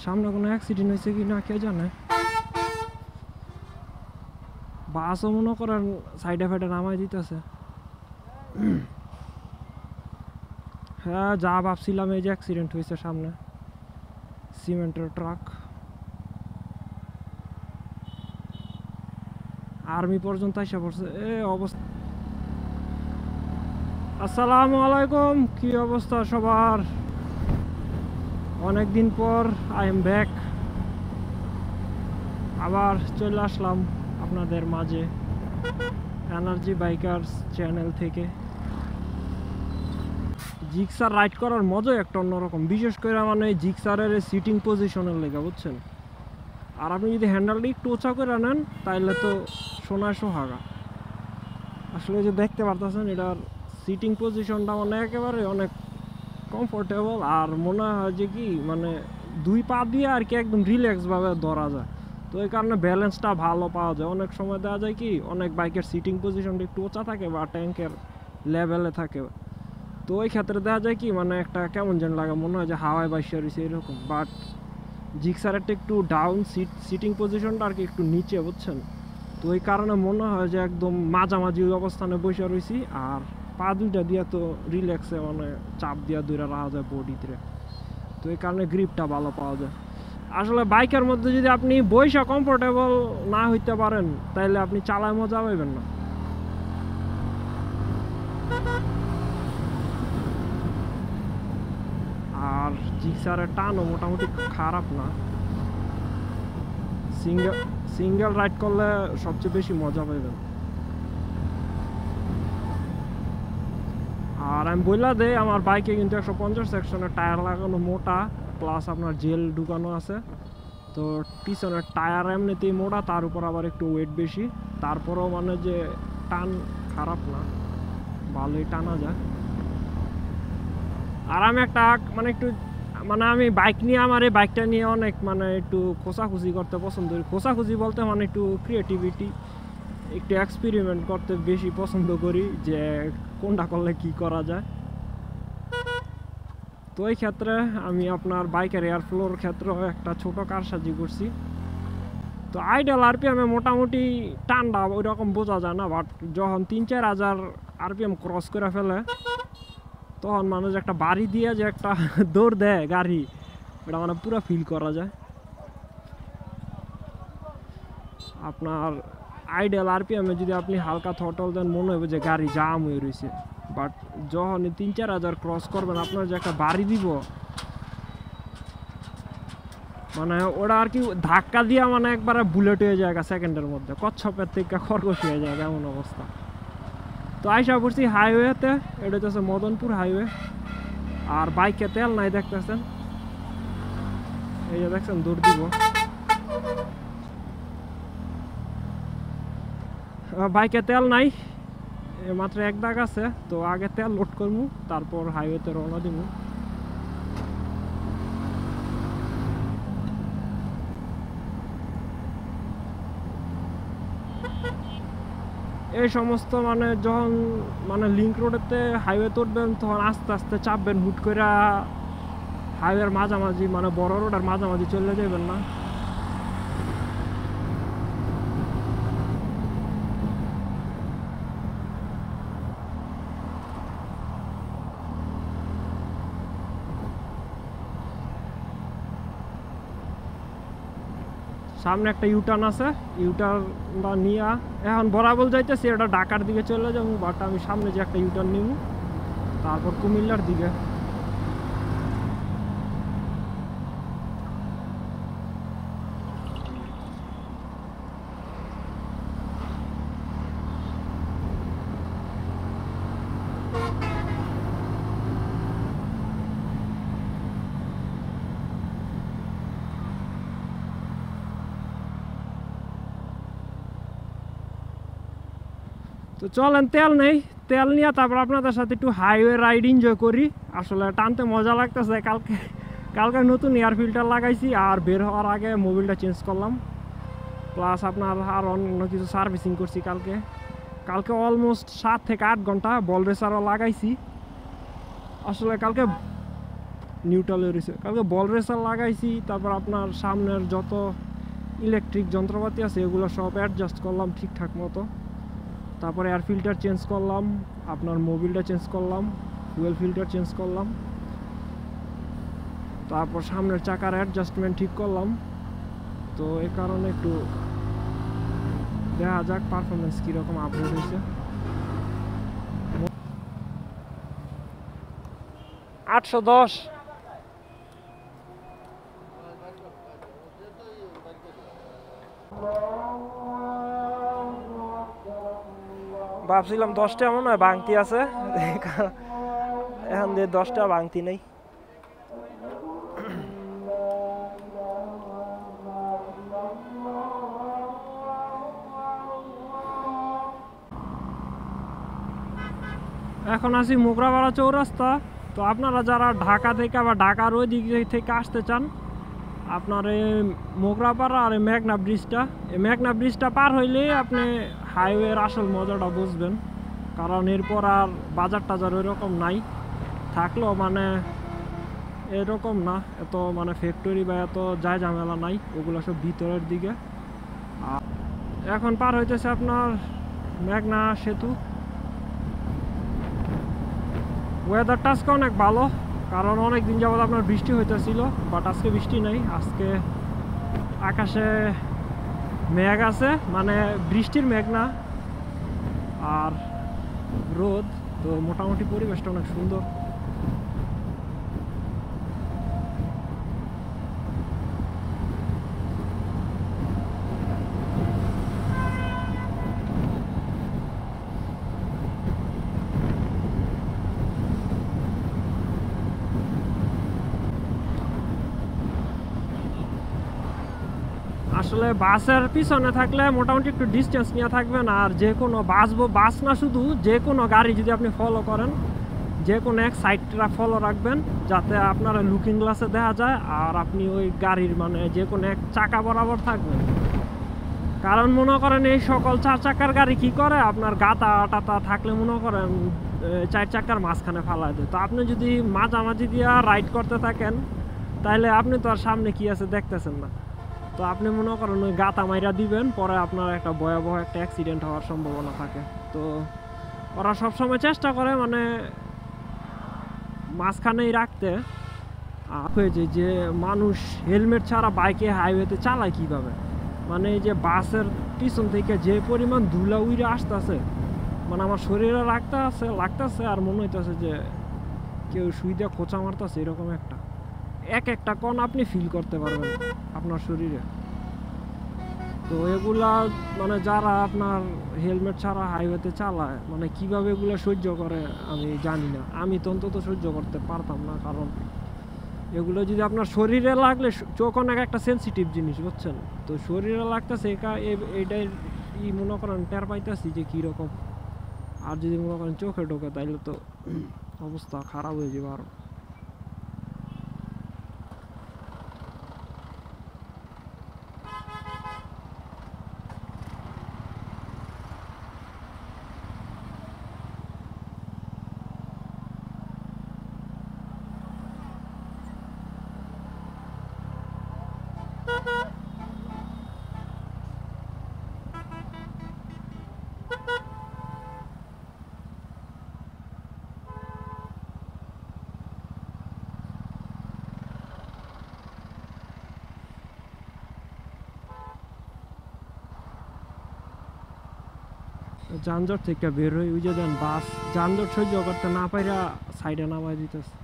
সামনে কোনো অ্যাক্সিডেন্ট হয়েছে কি না কে জানে। বাসও মনে করেন সাইডে ফাইডে নামাই দিতেছে। হ্যাঁ, যা ভাবছিলাম এই যে অ্যাক্সিডেন্ট হয়েছে সামনে, সিমেন্টের ট্রাক। আর্মি পর্যন্ত এসে পড়ছে এ অবস্থা। আসসালামু আলাইকুম, কি অবস্থা সবার? অনেকদিন পর আই এম ব্যাক, আবার চলে আসলাম আপনাদের মাঝে এনার্জি বাইকার্স চ্যানেল থেকে। জিক্সার রাইড করার মজাই একটা অন্যরকম, বিশেষ করে মানে জিক্সারের সিটিং পজিশনের লেগে, বুঝছেন। আর আপনি যদি হ্যান্ডেলটা একটু উঁচা করে নেন তাইলে তো সোনায় সোহাগা। আসলে যে দেখতে পারতেছেন এটার সিটিং পজিশনটা মানে একেবারে অনেক কমফোর্টেবল। আর মনে হয় যে কি মানে দুই পা দিয়ে আর কি একদম রিল্যাক্সভাবে ধরা যায়, তো এই কারণে ব্যালেন্সটা ভালো পাওয়া যায়। অনেক সময় দেওয়া যায় কি অনেক বাইকের সিটিং পজিশনটা একটু উঁচা থাকে বা ট্যাঙ্কের লেভেলে থাকে, তো ওই ক্ষেত্রে দেওয়া যায় কি মানে একটা কেমন যেন লাগে, মনে হয় যে হাওয়ায় বাইসে রয়েছে এরকম। বাট জিক্সারেরটা একটু ডাউন সিটিং পজিশনটা আর কি একটু নিচে, বুঝছেন। তো ওই কারণে মনে হয় যে একদম মাঝামাঝি অবস্থানে বসে রয়েছি, আর পা দুইটা দিয়ে তো রিল্যাক্সে মানে চাপ দিয়া দুইটা রাখা যায় বডিতে, তো এই কারণে গ্রিপটা ভালো পাওয়া যায়। আসলে বাইকের মধ্যে যদি আপনি বইসা কমফোর্টেবল না হইতে পারেন তাহলে আপনি চালায় মজা পাইবেন না। আর জিক্সারের টানও মোটামুটি খারাপ না, সিঙ্গেল রাইড করলে সবচেয়ে বেশি মজা পাইবেন। আর আমি বললা দেই আমার বাইকে কিন্তু 150 সেকশনের টায়ার লাগানো, মোটা, প্লাস আপনার জেল ঢুকানো আছে। তো পিছনের টায়ার এমনিতেই মোটা, তার উপর আবার একটু ওয়েট বেশি, তারপরেও মানে যে টান খারাপ না, ভালোই টানা যায়। আর আমি একটা মানে একটু মানে আমি বাইক নিয়ে আমার এই বাইকটা নিয়ে অনেক মানে একটু খোঁচাখুচি করতে পছন্দ করি। খোঁচাখুচি বলতে মানে একটু ক্রিয়েটিভিটি, একটু এক্সপেরিমেন্ট করতে বেশি পছন্দ করি, যে কোনটা করলে কি করা যায়। তো এই ক্ষেত্রে আমি আপনার বাইকের এয়ার ফ্লোর ক্ষেত্রেও একটা ছোট কারসাজি করছি। তো আইডাল আরপিএমে মোটামুটি টানটা ওই রকম বোঝা যায় না, বাট যখন 3-4 হাজার আরপিএম ক্রস করে ফেলে তখন মানুষ একটা বাড়ি দিয়ে যে একটা দৌড় দেয় গাড়ি, ওটা মানে পুরো ফিল করা যায়। আপনার আইডাল আরপিএমে যদি আপনি হালকা থটল দেন মনে হবে যে গাড়ি জাম হয়ে রয়েছে, বাট যখন 3-4 হাজার ক্রস করবেন আপনার যে একটা বাড়ি দিব, মানে ওটা আর কি ধাক্কা দিয়া মানে একবারে বুলেট হয়ে যায় সেকেন্ডের মধ্যে, কচ্ছপের থেকে খরগোশ হয়ে যায় এমন অবস্থা। তো আইসা পড়ছি হাইওয়েতে, এটা হচ্ছে মদনপুর হাইওয়ে। আর বাইকে তেল নাই দেখতেছেন, এই যে দেখছেন দৌড় দিব। বাইকে তেল নাই, মাত্র এক দাগ আছে, তো আগে তেল লোড করবো তারপর হাইওয়েতে রওনা দিব। এই সমস্ত মানে যখন মানে লিঙ্ক রোডেতে হাইওয়ে তুলবেন তখন আস্তে আস্তে চাপবেন, হুট করে হাইওয়ের মাঝামাঝি মানে বড় রোডের মাঝামাঝি চলে যাবেন না। সামনে একটা ইউটার্ন আছে, ইউটার্নটা নিয়ে এখন বরাবর যাইতেছি, এটা ঢাকার দিকে চলে যাবো, বাট আমি সামনে যে একটা ইউটার্ন নিব তারপর কুমিল্লার দিকে। তো চলেন তেল নেই, তেল নিয়ে তারপর আপনাদের সাথে একটু হাইওয়ে রাইড এনজয় করি। আসলে টানতে মজা লাগতেছে। কালকে নতুন এয়ার ফিল্টার লাগাইছি, আর বের হওয়ার আগে মোবিলটা চেঞ্জ করলাম, প্লাস আপনার আর অন্য কিছু সার্ভিসিং করছি কালকে অলমোস্ট 7 থেকে 8 ঘন্টা বল রেসারও লাগাইছি। আসলে কালকে নিউট্রালে রয়েছে। কালকে বল রেসার লাগাইছি, তারপর আপনার সামনের যত ইলেকট্রিক যন্ত্রপাতি আছে এগুলো সব অ্যাডজাস্ট করলাম ঠিকঠাক মতো। তারপরে এয়ার ফিল্টার চেঞ্জ করলাম, আপনার মোবিলটা চেঞ্জ করলাম, ফুয়েল ফিল্টার চেঞ্জ করলাম, তারপর সামনের চাকার অ্যাডজাস্টমেন্ট ঠিক করলাম। তো এই কারণে একটু দেখা যাক পারফরমেন্স কীরকম আপডেট হয়েছে। 810 ভাবছিলাম 10টা মনে হয় ভাঙতি আছে, এখন দিয়ে 10টা ভাঙতি নেই। এখন আছি মোগরাপাড়া চৌরাস্তা। তো আপনারা যারা ঢাকা থেকে বা ঢাকার ওই দিক থেকে আসতে চান, আপনার এই মোগরাপাড়া আর এই মেঘনা ব্রিজটা পার হইলেই আপনি হাইওয়ের আসল মজাটা বুঝবেন। কারণ এরপর আর বাজার টাজার ওই রকম নাই, থাকলেও মানে এরকম না, এত মানে ফ্যাক্টরি বা এত যায় ঝামেলা নাই, ওগুলো সব ভিতরের দিকে। আর এখন পার হইতেছে আপনার মেঘনা সেতু। ওয়েদারটা আজকে অনেক ভালো, কারণ অনেক দিন যাবত আপনার বৃষ্টি হইতেছিল, বাট আজকে বৃষ্টি নেই। আজকে আকাশে মেঘ আছে, মানে বৃষ্টির মেঘ না, আর রোদ। তো মোটামুটি পরিবেশটা অনেক সুন্দর। আসলে বাসের পিছনে থাকলে মোটামুটি একটু ডিস্টেন্স নিয়ে থাকবেন। আর যে কোনো বাস না, শুধু যে কোনো গাড়ি যদি আপনি ফলো করেন, যে কোনো এক সাইডটা ফলো রাখবেন, যাতে আপনার লুকিং গ্লাসে দেখা যায় আর আপনি ওই গাড়ির মানে যে কোনো এক চাকা বরাবর থাকবেন। কারণ মনে করেন এই সকল 4 চাকার গাড়ি কি করে, আপনার গাতা টাতা থাকলে মনে করেন 4 চাকার মাঝখানে ফালায় দেয়। তো আপনি যদি মাঝামাঝি দিয়ে রাইড করতে থাকেন, তাহলে আপনি তো আর সামনে কি আছে দেখতেছেন না। তো আপনি মনে করেন ওই গাতা মাইরা দিবেন, পরে আপনার একটা ভয়াবহ একটা অ্যাক্সিডেন্ট হওয়ার সম্ভাবনা থাকে। তো ওরা সবসময় চেষ্টা করে মানে মাঝখানেই রাখতে। হয়েছে যে মানুষ হেলমেট ছাড়া বাইকে হাইওয়েতে চালায় কিভাবে, মানে এই যে বাসের পিছন থেকে যে পরিমাণ ধুলা উইরে আসতেছে, মানে আমার শরীরে লাগতেছে আর মনে হইতেছে যে কেউ শুই দিয়ে খোঁচা মারতেছে, এরকম একটা কণ আপনি ফিল করতে পারবেন আপনার শরীরে। তো এগুলা মানে যারা আপনার হেলমেট ছাড়া হাইওয়েতে চালায়, মানে কিভাবে এগুলো সহ্য করে আমি জানি না। আমি তো অন্তত সহ্য করতে পারতাম না, কারণ এগুলো যদি আপনার শরীরে লাগলে, চোখ অনেক একটা সেন্সিটিভ জিনিস, বুঝছেন। তো শরীরে লাগতেছে এইটাই মনে করেন টের পাইতেছি যে কীরকম। আর যদি মনে করেন চোখে ঢোকে, তাইলে তো অবস্থা খারাপ হয়ে যাবে আরও। যানজট থেকে বের হয়ে ওই যে দেন বাস যানজট সহ্য করতে না পাইরা সাইডে নামাই দিতেছে।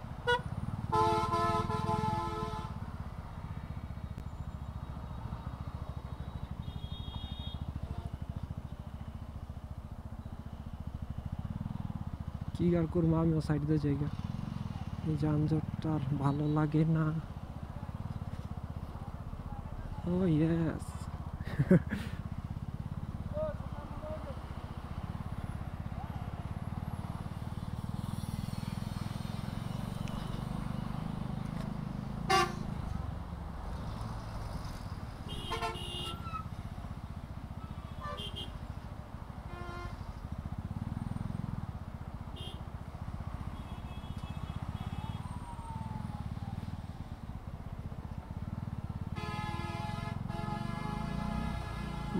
কি আর করবো, আমিও সাইড দিয়ে যাই, এই যানজটটা আর ভালো লাগে না। ও ইয়েস।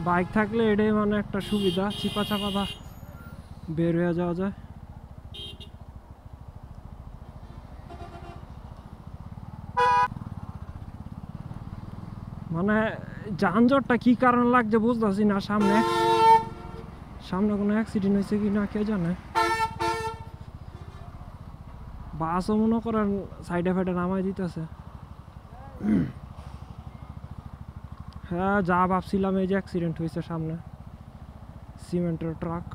বাইক থাকলে এটাই মানে একটা সুবিধা, চিপা চাপাটা বের হয়ে যাওয়া যায়। মানে যানজটটা কি কারণ লাগছে বুঝতেছি না। সামনে কোনো অ্যাক্সিডেন্ট হয়েছে কি না কে জানে। বাসও মনে করেন সাইডে ফাইডে নামাই দিতেছে। হ্যাঁ, যা ভাবছিলাম এই যে অ্যাক্সিডেন্ট হয়েছে সামনে, সিমেন্টের ট্রাক।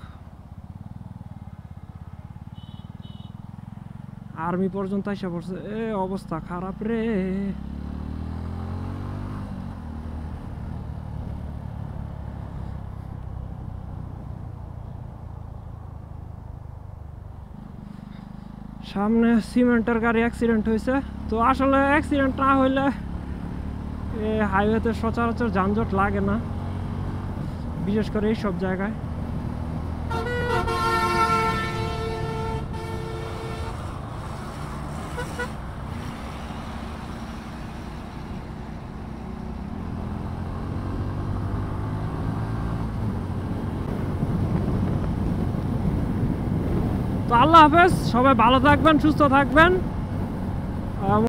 আর্মি পর্যন্ত এসে পড়ছে, এ অবস্থা খারাপ রে। সামনে সিমেন্টের গাড়ি অ্যাক্সিডেন্ট হয়েছে। তো আসলে অ্যাক্সিডেন্ট না হইলে হাইওয়েতে সচরাচর যানজট লাগে না, বিশেষ করে এই সব জায়গায়। তো আল্লাহ হাফেজ, সবাই ভালো থাকবেন, সুস্থ থাকবেন।